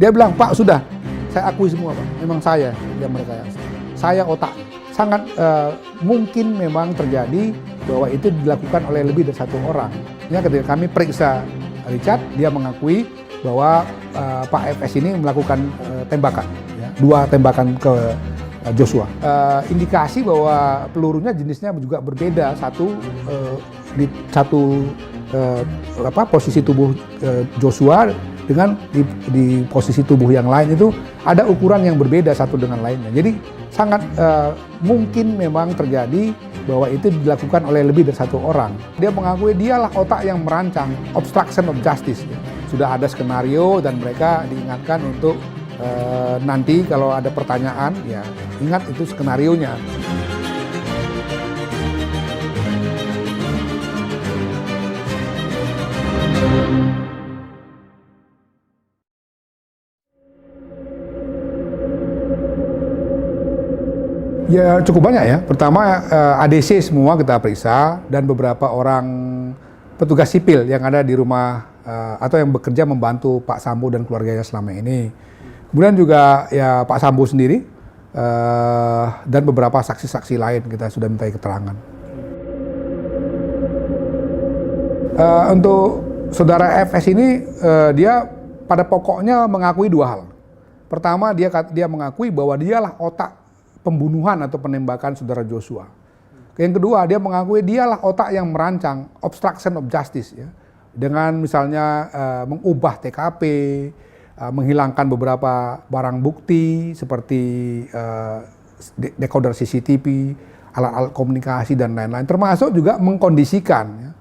Dia bilang, Pak sudah, saya akui semua Pak, memang saya yang merekayasa. Saya otak. Sangat mungkin memang terjadi bahwa itu dilakukan oleh lebih dari satu orang. Ya, ketika kami periksa Richard, dia mengakui bahwa Pak FS ini melakukan tembakan, ya, 2 tembakan ke Joshua. Indikasi bahwa pelurunya jenisnya juga berbeda, di satu posisi tubuh Joshua dengan di posisi tubuh yang lain itu ada ukuran yang berbeda satu dengan lainnya. Jadi sangat mungkin memang terjadi bahwa itu dilakukan oleh lebih dari satu orang. Dia mengakui dialah otak yang merancang obstruction of justice. Ya. Sudah ada skenario dan mereka diingatkan untuk nanti kalau ada pertanyaan, ya ingat itu skenarionya. Ya cukup banyak ya. Pertama ADC semua kita periksa dan beberapa orang petugas sipil yang ada di rumah atau yang bekerja membantu Pak Sambo dan keluarganya selama ini. Kemudian juga ya Pak Sambo sendiri dan beberapa saksi-saksi lain kita sudah mintai keterangan. Untuk saudara FS ini dia pada pokoknya mengakui 2 hal. Pertama dia mengakui bahwa dialah otak pembunuhan atau penembakan saudara Joshua. Yang kedua dia mengakui dialah otak yang merancang obstruction of justice ya. Dengan misalnya mengubah TKP, menghilangkan beberapa barang bukti seperti decoder CCTV, alat-alat komunikasi dan lain-lain, termasuk juga mengkondisikan ya,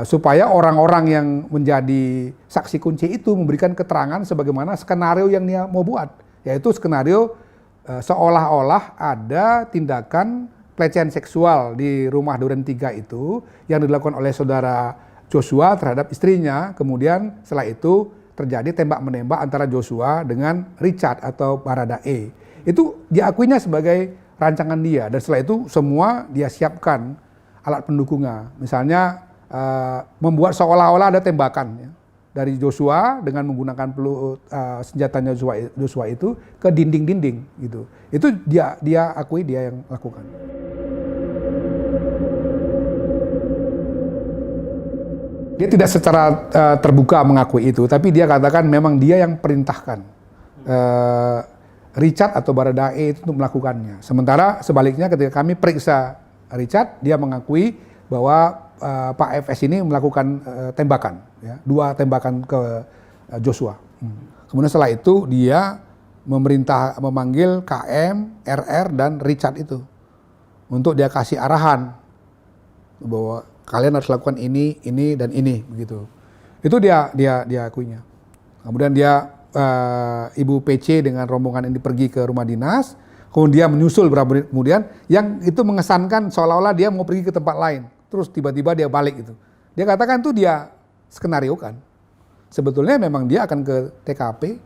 supaya orang-orang yang menjadi saksi kunci itu memberikan keterangan sebagaimana skenario yang dia mau buat, yaitu skenario seolah-olah ada tindakan pelecehan seksual di rumah Duren 3 itu yang dilakukan oleh saudara Joshua terhadap istrinya, kemudian setelah itu terjadi tembak-menembak antara Joshua dengan Richard atau Baradae. Itu diakuinya sebagai rancangan dia, dan setelah itu semua dia siapkan alat pendukungnya. Misalnya membuat seolah-olah ada tembakan ya, dari Joshua dengan menggunakan senjatanya Joshua itu ke dinding-dinding gitu. Itu dia akui dia yang lakukan. Dia tidak secara terbuka mengakui itu, tapi dia katakan memang dia yang perintahkan Richard atau Baradae itu untuk melakukannya. Sementara sebaliknya ketika kami periksa Richard, dia mengakui bahwa Pak FS ini melakukan tembakan, ya, 2 tembakan ke Joshua. Kemudian setelah itu dia memanggil KM, RR dan Richard itu untuk dia kasih arahan bahwa kalian harus lakukan ini dan ini begitu. Itu dia akuinya. Kemudian dia Ibu PC dengan rombongan ini pergi ke rumah dinas, kemudian dia menyusul beberapa menit kemudian yang itu mengesankan seolah-olah dia mau pergi ke tempat lain. Terus tiba-tiba dia balik itu. Dia katakan tuh dia skenariokan. Sebetulnya memang dia akan ke TKP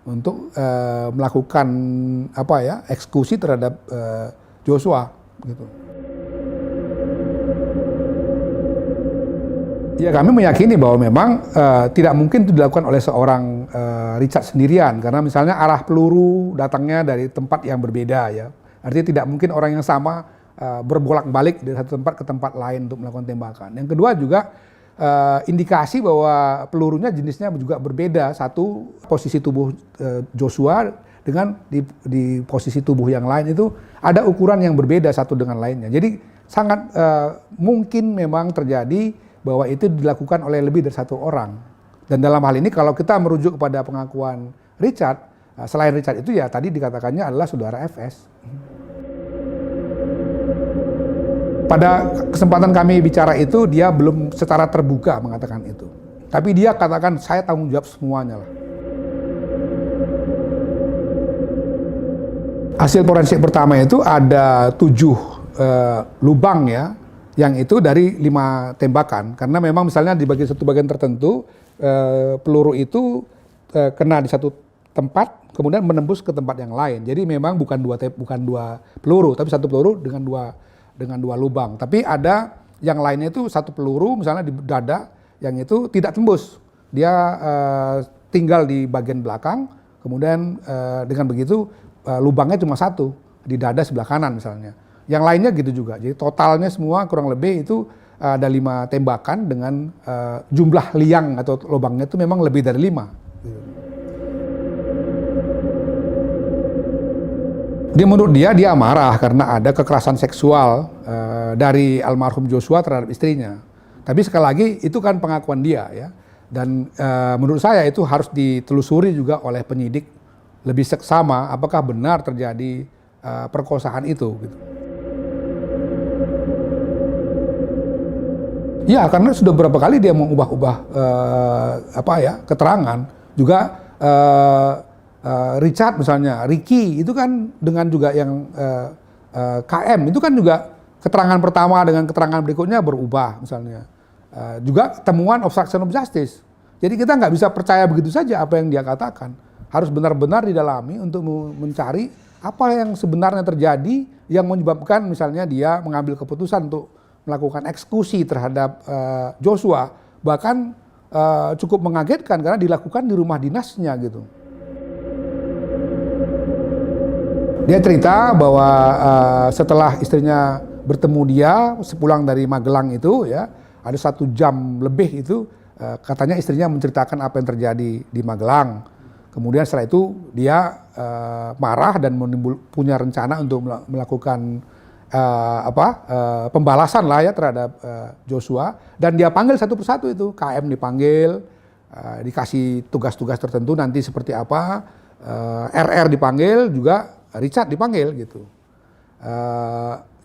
untuk melakukan eksekusi terhadap Joshua gitu. Ya kami meyakini bahwa memang tidak mungkin itu dilakukan oleh seorang Richard sendirian, karena misalnya arah peluru datangnya dari tempat yang berbeda ya. Artinya tidak mungkin orang yang sama berbolak-balik dari satu tempat ke tempat lain untuk melakukan tembakan. Yang kedua juga indikasi bahwa pelurunya jenisnya juga berbeda, satu posisi tubuh Joshua dengan di posisi tubuh yang lain itu ada ukuran yang berbeda satu dengan lainnya. Jadi sangat mungkin memang terjadi bahwa itu dilakukan oleh lebih dari satu orang. Dan dalam hal ini kalau kita merujuk kepada pengakuan Richard, selain Richard itu ya tadi dikatakannya adalah saudara FS. Pada kesempatan kami bicara itu dia belum secara terbuka mengatakan itu. Tapi dia katakan saya tanggung jawab semuanya lah. Hasil forensik pertama itu ada 7 lubang ya, yang itu dari 5 tembakan, karena memang misalnya di satu bagian tertentu peluru itu kena di satu tempat kemudian menembus ke tempat yang lain. Jadi memang bukan dua peluru, tapi satu peluru dengan dua lubang. Tapi ada yang lainnya itu satu peluru misalnya di dada yang itu tidak tembus, dia tinggal di bagian belakang, Kemudian dengan begitu lubangnya cuma satu di dada sebelah kanan misalnya. Yang lainnya gitu juga. Jadi totalnya semua kurang lebih itu ada 5 tembakan dengan jumlah liang atau lubangnya itu memang lebih dari 5. Menurut dia marah karena ada kekerasan seksual dari almarhum Joshua terhadap istrinya. Tapi sekali lagi itu kan pengakuan dia ya. Dan menurut saya itu harus ditelusuri juga oleh penyidik lebih seksama apakah benar terjadi perkosaan itu. Gitu. Ya karena sudah beberapa kali dia mengubah-ubah keterangan juga. Richard misalnya, Ricky itu kan dengan juga yang KM itu kan juga keterangan pertama dengan keterangan berikutnya berubah misalnya. Juga temuan obstruction of justice. Jadi kita nggak bisa percaya begitu saja apa yang dia katakan. Harus benar-benar didalami untuk mencari apa yang sebenarnya terjadi yang menyebabkan misalnya dia mengambil keputusan untuk melakukan eksekusi terhadap Joshua. Bahkan cukup mengagetkan karena dilakukan di rumah dinasnya gitu. Dia cerita bahwa setelah istrinya bertemu dia sepulang dari Magelang itu ya ada 1 jam lebih itu katanya istrinya menceritakan apa yang terjadi di Magelang. Kemudian setelah itu dia marah dan punya rencana untuk melakukan pembalasan lah ya terhadap Joshua dan dia panggil satu persatu itu KM dipanggil dikasih tugas-tugas tertentu nanti seperti apa RR dipanggil juga Richard dipanggil gitu.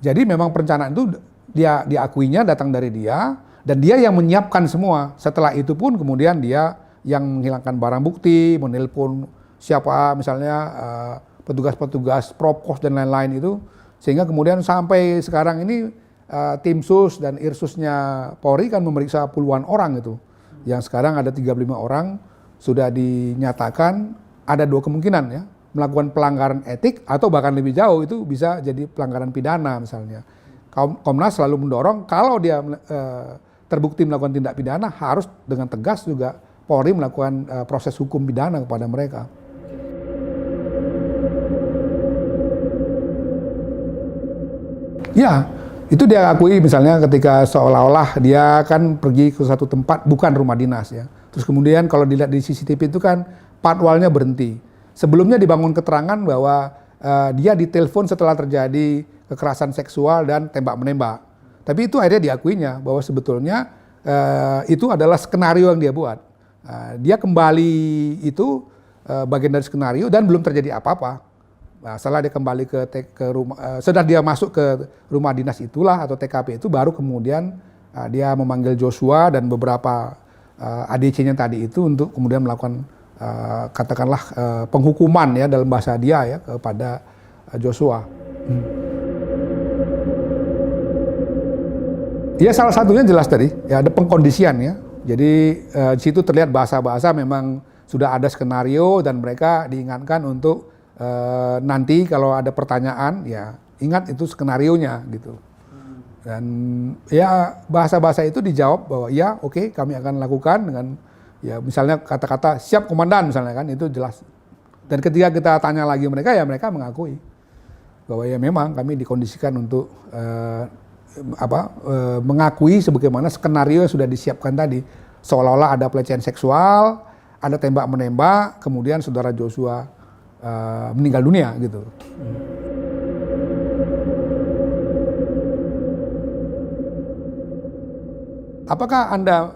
Jadi memang perencanaan itu dia diakuinya datang dari dia dan dia yang menyiapkan semua. Setelah itu pun kemudian dia yang menghilangkan barang bukti, menelpon siapa misalnya petugas-petugas Propos dan lain-lain itu sehingga kemudian sampai sekarang ini tim sus dan irsusnya Polri kan memeriksa puluhan orang itu. Yang sekarang ada 35 orang sudah dinyatakan ada 2 kemungkinan ya. Melakukan pelanggaran etik atau bahkan lebih jauh itu bisa jadi pelanggaran pidana misalnya. Komnas selalu mendorong kalau dia terbukti melakukan tindak pidana harus dengan tegas juga Polri melakukan proses hukum pidana kepada mereka. Ya, itu dia akui misalnya ketika seolah-olah dia kan pergi ke satu tempat bukan rumah dinas ya. Terus kemudian kalau dilihat di CCTV itu kan patwalnya berhenti. Sebelumnya dibangun keterangan bahwa dia ditelepon setelah terjadi kekerasan seksual dan tembak-menembak. Tapi itu akhirnya diakuinya bahwa sebetulnya itu adalah skenario yang dia buat. Dia kembali itu bagian dari skenario dan belum terjadi apa-apa. Nah, setelah dia kembali ke rumah, setelah dia masuk ke rumah dinas itulah atau TKP itu baru kemudian dia memanggil Joshua dan beberapa ADC-nya tadi itu untuk kemudian melakukan katakanlah penghukuman ya dalam bahasa dia ya kepada Joshua. Ya salah satunya jelas tadi ya ada pengkondisian ya. Jadi di situ terlihat bahasa-bahasa memang sudah ada skenario dan mereka diingatkan untuk nanti kalau ada pertanyaan ya ingat itu skenarionya gitu. Dan ya bahasa-bahasa itu dijawab bahwa ya oke, kami akan lakukan dengan ya misalnya kata-kata siap komandan misalnya kan itu jelas. Dan ketika kita tanya lagi mereka ya mereka mengakui bahwa ya memang kami dikondisikan untuk mengakui sebagaimana skenario yang sudah disiapkan tadi. Seolah-olah ada pelecehan seksual, ada tembak-menembak, kemudian saudara Joshua meninggal dunia gitu. Apakah Anda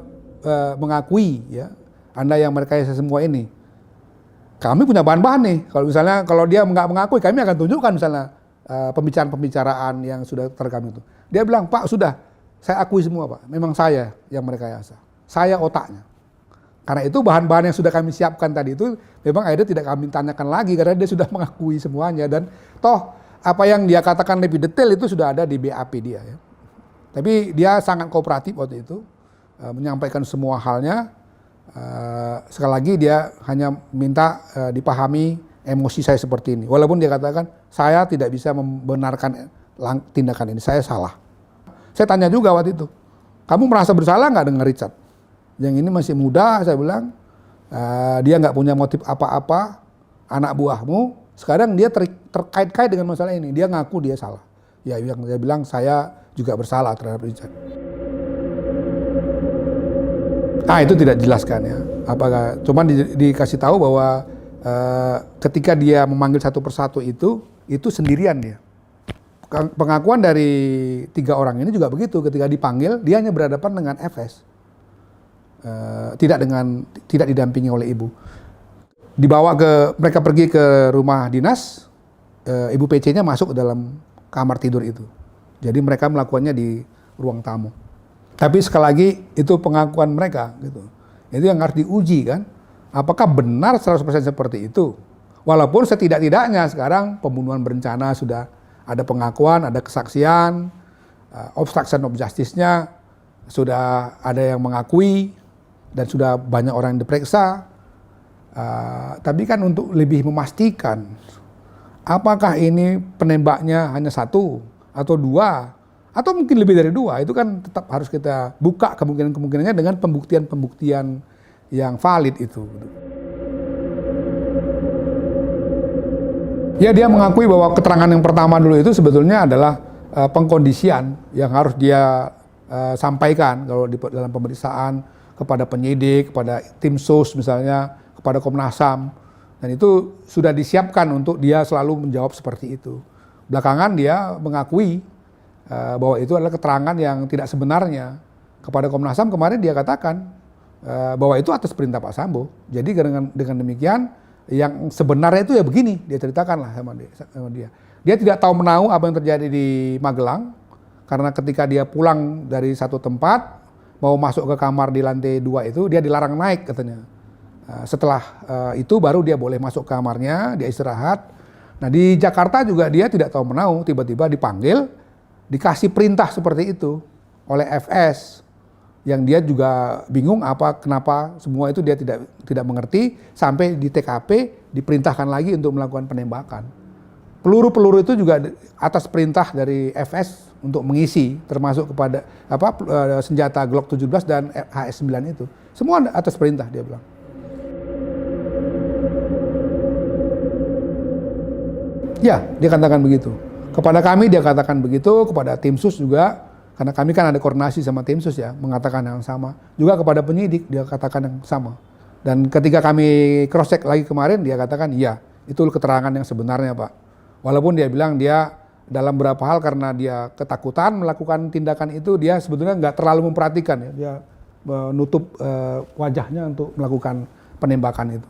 mengakui ya Anda yang merekayasa semua ini? Kami punya bahan-bahan nih. Kalau dia nggak mengakui, kami akan tunjukkan misalnya pembicaraan yang sudah terekam itu. Dia bilang, Pak sudah, saya akui semua Pak. Memang saya yang merekayasa. Saya otaknya. Karena itu bahan-bahan yang sudah kami siapkan tadi itu memang akhirnya tidak kami tanyakan lagi karena dia sudah mengakui semuanya dan toh apa yang dia katakan lebih detail itu sudah ada di BAP dia ya. Tapi dia sangat kooperatif waktu itu. Menyampaikan semua halnya, sekali lagi dia hanya minta dipahami emosi saya seperti ini. Walaupun dia katakan, saya tidak bisa membenarkan tindakan ini, saya salah. Saya tanya juga waktu itu, kamu merasa bersalah nggak dengan Richard? Yang ini masih muda, saya bilang, dia nggak punya motif apa-apa, anak buahmu, sekarang dia terkait-kait dengan masalah ini. Dia ngaku dia salah. Ya, yang dia bilang saya juga bersalah terhadap Richard. Nah, itu tidak dijelaskan ya. Apakah cuman dikasih tahu bahwa ketika dia memanggil satu persatu itu sendirian dia. Pengakuan dari 3 orang ini juga begitu. Ketika dipanggil, dia hanya berhadapan dengan FS. Tidak didampingi oleh ibu. Mereka pergi ke rumah dinas, ibu PC-nya masuk ke dalam kamar tidur itu. Jadi mereka melakukannya di ruang tamu. Tapi sekali lagi itu pengakuan mereka gitu. Itu yang harus diuji kan. Apakah benar 100% seperti itu? Walaupun setidak-tidaknya sekarang pembunuhan berencana sudah ada pengakuan, ada kesaksian, obstruction of justice-nya sudah ada yang mengakui dan sudah banyak orang yang diperiksa. Tapi kan untuk lebih memastikan apakah ini penembaknya hanya 1 atau 2 atau mungkin lebih dari 2, itu kan tetap harus kita buka kemungkinan-kemungkinannya dengan pembuktian-pembuktian yang valid itu. Ya, dia mengakui bahwa keterangan yang pertama dulu itu sebetulnya adalah pengkondisian yang harus dia sampaikan kalau dalam pemeriksaan kepada penyidik, kepada tim sus misalnya, kepada Komnas HAM. Dan itu sudah disiapkan untuk dia selalu menjawab seperti itu. Belakangan dia mengakui bahwa itu adalah keterangan yang tidak sebenarnya. Kepada Komnas HAM kemarin dia katakan bahwa itu atas perintah Pak Sambo. Jadi dengan demikian yang sebenarnya itu ya begini, dia ceritakanlah sama dia. Dia tidak tahu menahu apa yang terjadi di Magelang, karena ketika dia pulang dari satu tempat, mau masuk ke kamar di lantai 2 itu, dia dilarang naik katanya. Setelah itu baru dia boleh masuk ke kamarnya, dia istirahat. Nah di Jakarta juga dia tidak tahu menahu, tiba-tiba dipanggil, dikasih perintah seperti itu oleh FS, yang dia juga bingung kenapa semua itu dia tidak mengerti, sampai di TKP diperintahkan lagi untuk melakukan penembakan. Peluru-peluru itu juga atas perintah dari FS untuk mengisi, termasuk kepada senjata Glock 17 dan HS9 itu. Semua atas perintah dia bilang. Ya, dia katakan begitu. Kepada kami dia katakan begitu, kepada tim sus juga, karena kami kan ada koordinasi sama tim sus ya, mengatakan yang sama. Juga kepada penyidik dia katakan yang sama. Dan ketika kami cross check lagi kemarin, dia katakan iya, itu keterangan yang sebenarnya Pak. Walaupun dia bilang dia dalam beberapa hal karena dia ketakutan melakukan tindakan itu, dia sebetulnya nggak terlalu memperhatikan ya, dia menutup wajahnya untuk melakukan penembakan itu.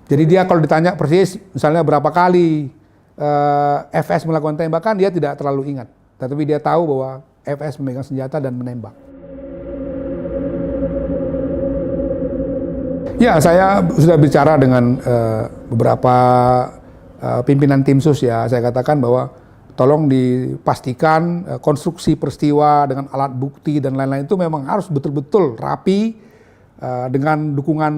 Jadi dia kalau ditanya persis, misalnya berapa kali FS melakukan tembakan, dia tidak terlalu ingat. Tetapi dia tahu bahwa FS memegang senjata dan menembak. Ya, saya sudah bicara dengan beberapa pimpinan tim sus ya. Saya katakan bahwa tolong dipastikan konstruksi peristiwa dengan alat bukti dan lain-lain itu memang harus betul-betul rapi dengan dukungan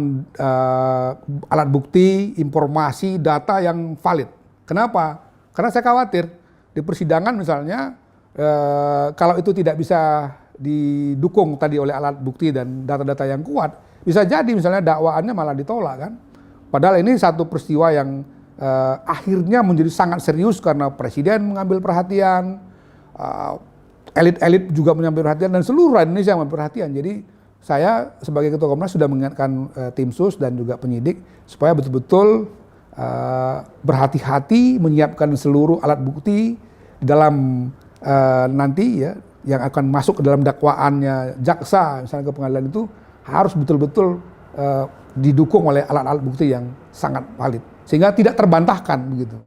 alat bukti, informasi, data yang valid. Kenapa? Karena saya khawatir di persidangan misalnya kalau itu tidak bisa didukung tadi oleh alat bukti dan data-data yang kuat, bisa jadi misalnya dakwaannya malah ditolak kan. Padahal ini satu peristiwa yang akhirnya menjadi sangat serius karena presiden mengambil perhatian, elit-elit juga mengambil perhatian dan seluruh Indonesia mengambil perhatian. Jadi saya sebagai ketua Komnas sudah mengingatkan tim sus dan juga penyidik supaya betul-betul berhati-hati menyiapkan seluruh alat bukti dalam nanti ya yang akan masuk ke dalam dakwaannya jaksa misalnya ke pengadilan itu harus betul-betul didukung oleh alat-alat bukti yang sangat valid sehingga tidak terbantahkan begitu.